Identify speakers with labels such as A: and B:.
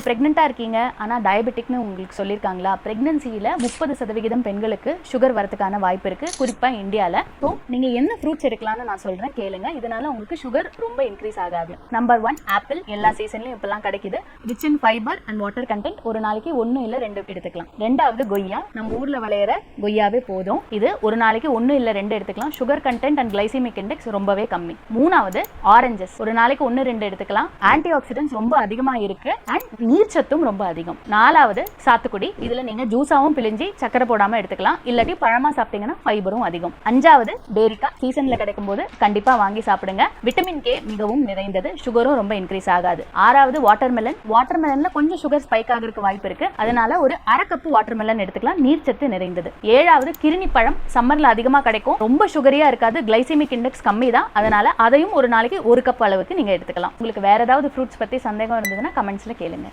A: நீங்கள் ப்ரெக்னெண்ட்டாக இருக்கீங்க ஆனால் டயபெட்டிக்னு உங்களுக்கு சொல்லியிருக்காங்களா? ப்ரெக்னன்சியில் 30% பெண்களுக்கு சுகர் வரதுக்கான வாய்ப்பு இருக்குது, குறிப்பாக இந்தியாவில். ஸோ நீங்கள் என்ன ஃப்ரூட்ஸ் எடுக்கலாம்னு நான் சொல்கிறேன், கேளுங்க. இதனால உங்களுக்கு சுகர் ரொம்ப இன்க்ரீஸ் ஆகாது. Number 1 apple. எல்லா சீசன்லையும் இப்போலாம் கிடைக்குது. Rich in fibre and water content. ஒரு நாளைக்கு 1 இல்லை 2 எடுத்துக்கலாம். ரெண்டாவது கொய்யா. நம்ம ஊரில் விளையிற கொய்யாவே போதும். இது ஒரு நாளைக்கு 1 இல்லை 2 எடுத்துக்கலாம். Sugar content and glycaemic index ரொம்பவே கம்மி. மூணாவது ஆரஞ்சஸ். ஒரு நாளைக்கு 1 2 எடுத்துக்கலாம். ஆன்டி ஆக்சிடென்ட்ஸ் ரொம்ப அதிகமாக இருக்கு அண்ட் நீர்ச்சத்தும் ரொம்ப அதிகம். நாலாவது சாத்துக்குடி. இதுல நீங்க ஜூஸாவும் பிழிஞ்சி சக்கரை போடாம எடுத்துக்கலாம், இல்லாட்டி பழமா சாப்பிட்டீங்கன்னா ஃபைபரும் அதிகம். அஞ்சாவது பேரிக்கா. சீசன்ல கிடைக்கும் போது கண்டிப்பா வாங்கி சாப்பிடுங்க. விட்டமின் கே மிகவும் நிறைந்தது, சுகரும் ரொம்ப இன்க்ரீஸ் ஆகாது. ஆறாவது வாட்டர்மெலன். வாட்டர்மெலன்ல கொஞ்சம் சுகர் ஸ்பைக் ஆகிறதுக்கு வாய்ப்பு இருக்கு, அதனால ஒரு அரை கப்பு வாட்டர்மெலன் எடுத்துக்கலாம், நீர்ச்சத்து நிறைந்தது. ஏழாவது கிருணி பழம். சம்மர்ல அதிகமா கிடைக்கும், ரொம்ப சுகரியா இருக்காது, கிளைசிமிக் இண்டெக்ஸ் கம்மி தான், அதனால அதையும் ஒரு நாளைக்கு 1 கப் அளவுக்கு நீங்க எடுத்துக்கலாம். உங்களுக்கு வேற ஏதாவது ஃப்ரூட்ஸ் பத்தி சந்தேகம் இருந்ததுன்னா கமெண்ட்ஸ்ல கேளுங்க.